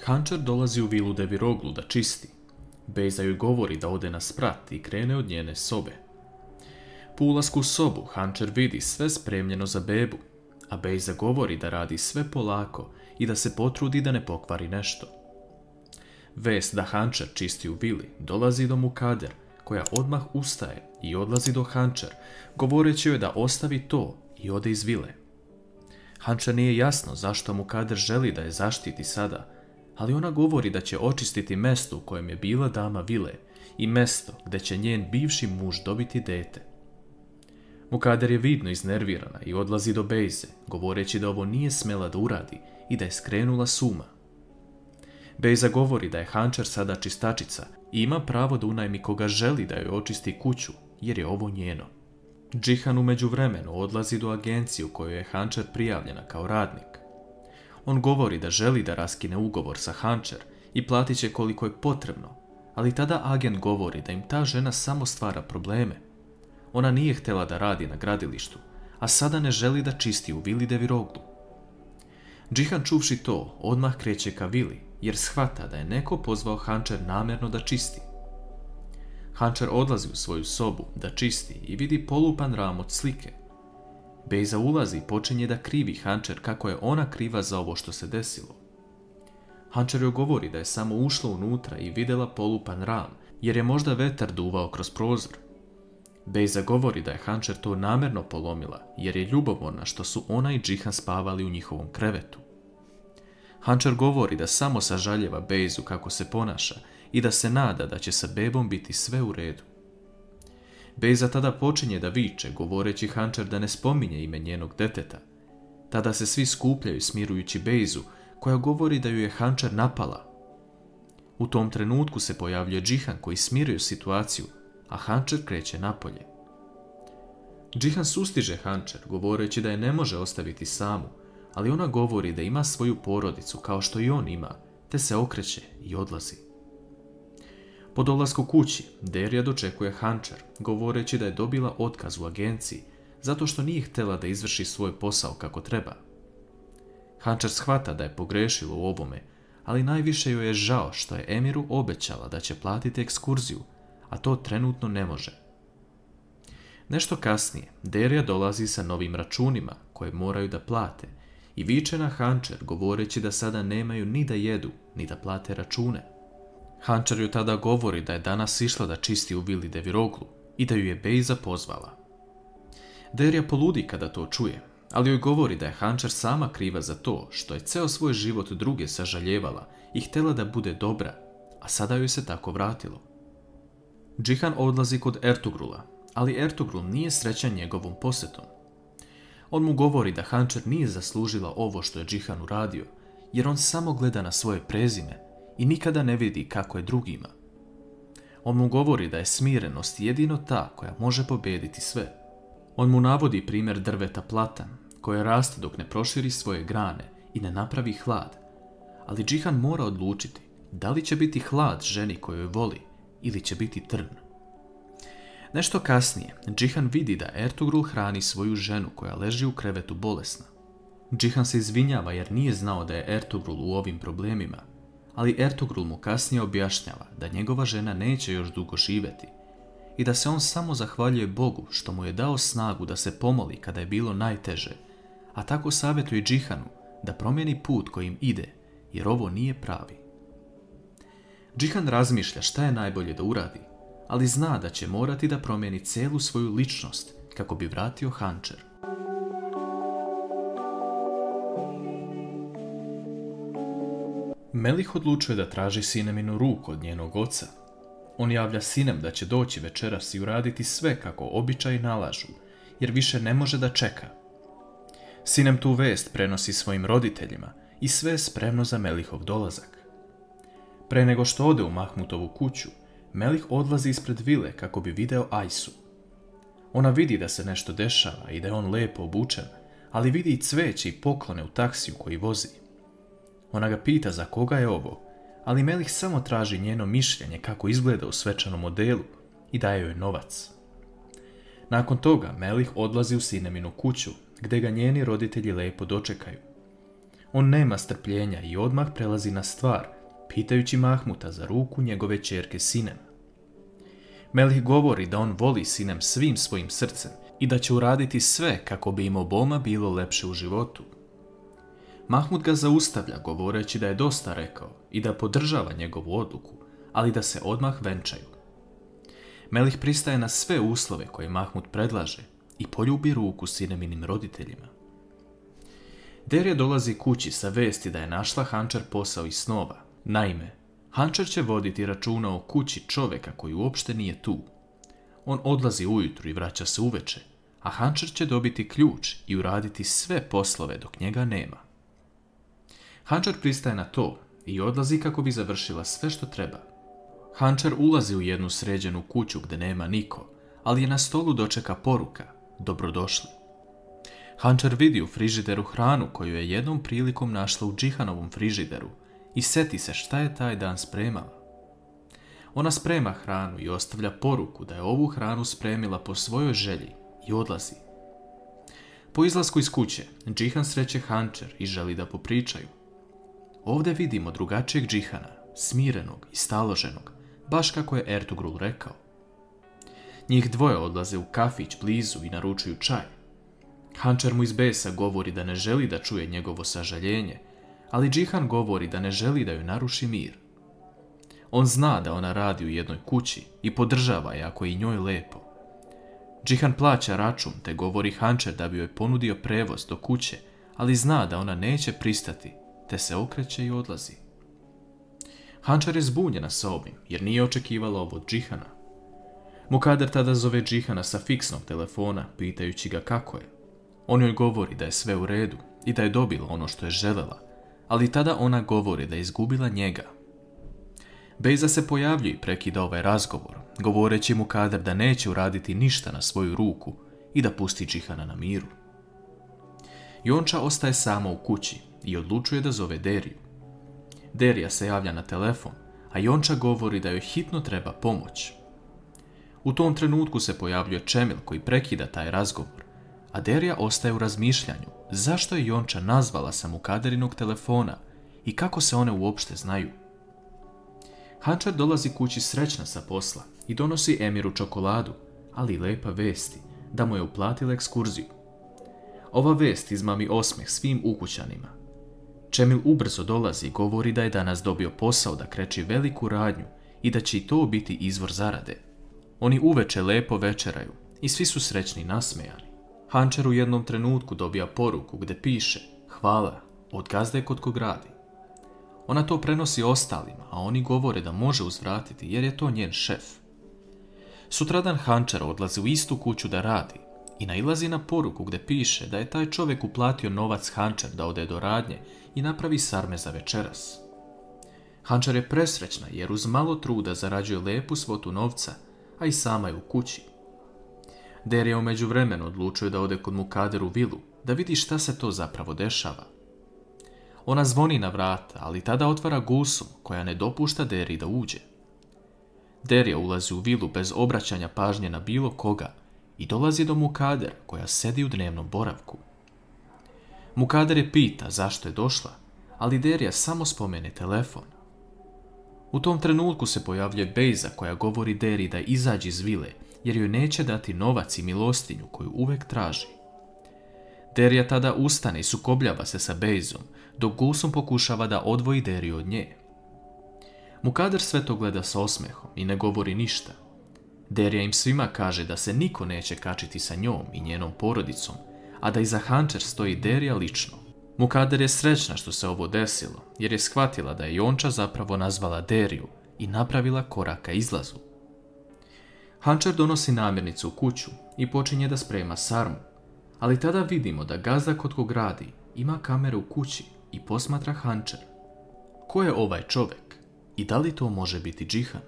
Hančar dolazi u vilu Deviroglu da čisti. Bejza joj govori da ode na sprat i krene od njene sobe. Po ulasku u sobu Hančar vidi sve spremljeno za bebu, a Bejza govori da radi sve polako i da se potrudi da ne pokvari nešto. Vest da Hančar čisti u vili dolazi do Mukader, koja odmah ustaje i odlazi do Hančar, govoreći joj da ostavi to i ode iz vile. Hančar nije jasno zašto Mukader želi da je zaštiti sada, ali ona govori da će očistiti mesto u kojem je bila dama vile i mesto gde će njen bivši muž dobiti dete. Mukader je vidno iznervirana i odlazi do Bejze, govoreći da ovo nije smela da uradi i da je skrenula s uma. Bejza govori da je Hančar sada čistačica i ima pravo da unajmi koga želi da joj očisti kuću, jer je ovo njeno. Džihan u međuvremenu odlazi do agencije u kojoj je Hančar prijavljena kao radnik. On govori da želi da raskine ugovor sa Hančar i platit će koliko je potrebno, ali tada agent govori da im ta žena samo stvara probleme. Ona nije htjela da radi na gradilištu, a sada ne želi da čisti u vili Deviroglu. Džihan čuvši to, odmah kreće ka vili, jer shvata da je neko pozvao Hančar namjerno da čisti. Hančar odlazi u svoju sobu da čisti i vidi polupan ram od slike. Bejza ulazi i počinje da krivi Hančar kako je ona kriva za ovo što se desilo. Hančar joj govori da je samo ušla unutra i vidjela polupan ram, jer je možda vetar duvao kroz prozor. Bejza govori da je Hančar to namjerno polomila, jer je ljubomorna što su ona i Džihan spavali u njihovom krevetu. Hančar govori da samo sažaljeva Bejzu kako se ponaša i da se nada da će sa bebom biti sve u redu. Bejza tada počinje da viče, govoreći Hančar da ne spominje ime njenog deteta. Tada se svi skupljaju smirujući Bejzu, koja govori da ju je Hančar napala. U tom trenutku se pojavljuje Džihan koji smiruje situaciju, a Hančar kreće napolje. Džihan sustiže Hančar, govoreći da je ne može ostaviti samu, ali ona govori da ima svoju porodicu kao što i on ima, te se okreće i odlazi. Po dolasku kući, Derja dočekuje Hančar, govoreći da je dobila otkaz u agenciji, zato što nije htjela da izvrši svoj posao kako treba. Hančar shvata da je pogrešila u ovome, ali najviše joj je žao što je Emiru obećala da će platiti ekskurziju, a to trenutno ne može. Nešto kasnije, Derja dolazi sa novim računima koje moraju da plate i viče na Hančar, govoreći da sada nemaju ni da jedu, ni da plate račune. Hančar ju tada govori da je danas išla da čisti u vili Deviroglu i da ju je Bejza pozvala. Derja poludi kada to čuje, ali joj govori da je Hančar sama kriva za to što je ceo svoj život druge sažaljevala i htjela da bude dobra, a sada joj se tako vratilo. Džihan odlazi kod Ertugrula, ali Ertugrul nije srećan njegovom posjetom. On mu govori da Hančar nije zaslužila ovo što je Džihan uradio, jer on samo gleda na svoje prezime i nikada ne vidi kako je drugima. On mu govori da je smirenost jedino ta koja može pobediti sve. On mu navodi primjer drveta platan, koje raste dok ne proširi svoje grane i ne napravi hlad, ali Džihan mora odlučiti da li će biti hlad ženi koju voli ili će biti trn. Nešto kasnije, Džihan vidi da Ertugrul hrani svoju ženu koja leži u krevetu bolesna. Džihan se izvinjava jer nije znao da je Ertugrul u ovim problemima, ali Ertugrul mu kasnije objašnjava da njegova žena neće još dugo živjeti i da se on samo zahvaljuje Bogu što mu je dao snagu da se pomoli kada je bilo najteže, a tako savjetuje Džihanu da promijeni put kojim ide, jer ovo nije pravi. Džihan razmišlja šta je najbolje da uradi, ali zna da će morati da promijeni celu svoju ličnost kako bi vratio Hančar. Melih odlučuje da traži Sineminu ruku od njenog oca. On javlja Sinem da će doći večeras i uraditi sve kako običaji nalažu, jer više ne može da čeka. Sinem tu vest prenosi svojim roditeljima i sve je spremno za Melihov dolazak. Pre nego što ode u Mahmutovu kuću, Melih odlazi ispred vile kako bi video Ajsu. Ona vidi da se nešto dešava i da je on lepo obučen, ali vidi i cveće i poklone u taksiju koji vozi. Ona ga pita za koga je ovo, ali Melih samo traži njeno mišljenje kako izgleda u svečanom modelu i daje joj novac. Nakon toga Melih odlazi u Sineminu kuću, gde ga njeni roditelji lepo dočekaju. On nema strpljenja i odmah prelazi na stvar, pitajući Mahmuta za ruku njegove ćerke Sinem. Melih govori da on voli Sinem svim svojim srcem i da će uraditi sve kako bi im oboma bilo lepše u životu. Mahmud ga zaustavlja govoreći da je dosta rekao i da podržava njegovu odluku, ali da se odmah venčaju. Melih pristaje na sve uslove koje Mahmud predlaže i poljubi ruku Sineminim roditeljima. Derya dolazi kući sa vesti da je našla Hančer posao iz snova. Naime, Hančer će voditi računa o kući čoveka koji uopšte nije tu. On odlazi ujutru i vraća se uveče, a Hančer će dobiti ključ i uraditi sve poslove dok njega nema. Hančer pristaje na to i odlazi kako bi završila sve što treba. Hančer ulazi u jednu sređenu kuću gdje nema niko, ali je na stolu dočeka poruka: dobrodošli. Hančer vidi u frižideru hranu koju je jednom prilikom našla u Džihanovom frižideru i seti se šta je taj dan spremala. Ona sprema hranu i ostavlja poruku da je ovu hranu spremila po svojoj želji i odlazi. Po izlasku iz kuće, Džihan sreće Hančer i želi da popričaju. Ovdje vidimo drugačijeg Džihana, smirenog i staloženog, baš kako je Ertugrul rekao. Njih dvoje odlaze u kafić blizu i naručuju čaj. Hančer mu iz besa govori da ne želi da čuje njegovo sažaljenje, ali Džihan govori da ne želi da joj naruši mir. On zna da ona radi u jednoj kući i podržava je ako je i njoj lepo. Džihan plaća račun te govori Hančer da bi joj ponudio prevoz do kuće, ali zna da ona neće pristati, te se okreće i odlazi. Hančer je zbunjena sa ovim, jer nije očekivala ovo od Džihana. Mukader tada zove Džihana sa fiksnog telefona, pitajući ga kako je. On joj govori da je sve u redu i da je dobila ono što je želela, ali tada ona govori da je izgubila njega. Bejza se pojavljuje i prekida ovaj razgovor, govoreći Mukader da neće uraditi ništa na svoju ruku i da pusti Džihana na miru. Jonča ostaje sama u kući i odlučuje da zove Deriju. Derija se javlja na telefon, a Jonča govori da joj hitno treba pomoć. U tom trenutku se pojavljuje Čemil koji prekida taj razgovor, a Derija ostaje u razmišljanju zašto je Jonča nazvala sa Mukaderinog telefona i kako se one uopšte znaju. Hančer dolazi kući srećna sa posla i donosi Emiru čokoladu, ali i lepa vesti da mu je uplatila ekskurziju. Ova vest izmami osmeh svim ukućanima. Čemil ubrzo dolazi i govori da je danas dobio posao da kreći veliku radnju i da će i to biti izvor zarade. Oni uveče lepo večeraju i svi su srećni i nasmejani. Hančer u jednom trenutku dobija poruku gdje piše: hvala, od gazde kod kog radi. Ona to prenosi ostalima, a oni govore da može uzvratiti jer je to njen šef. Sutradan Hančer odlazi u istu kuću da radi i nailazi na poruku gdje piše da je taj čovjek uplatio novac Hančer da ode do radnje i napravi sarme za večeras. Hančer je presrećna jer uz malo truda zarađuje lepu svotu novca, a i sama je u kući. Derija u međuvremenu odlučuje da ode kod Mukader u vilu, da vidi šta se to zapravo dešava. Ona zvoni na vrata, ali tada otvara Gulsum, koja ne dopušta Deriji da uđe. Derija ulazi u vilu bez obraćanja pažnje na bilo koga i dolazi do Mukader, koja sedi u dnevnom boravku. Mukader je pita zašto je došla, ali Derija samo spomene telefon. U tom trenutku se pojavljuje Bejza koja govori Deriji da izađe iz vile, jer joj neće dati novac i milostinju koju uvek traži. Derija tada ustane i sukobljava se sa Bejzom, dok Gulsum pokušava da odvoji Deriju od nje. Mukader sve to gleda sa osmehom i ne govori ništa. Derija im svima kaže da se niko neće kačiti sa njom i njenom porodicom, a da iza Hančer stoji Derija lično. Mukader je srećna što se ovo desilo, jer je shvatila da je Jonča zapravo nazvala Deriju i napravila korak ka izlazu. Hančer donosi namirnicu u kuću i počinje da sprema sarmu, ali tada vidimo da gazda kod kog radi ima kamere u kući i posmatra Hančer. Ko je ovaj čovjek i da li to može biti Džihan?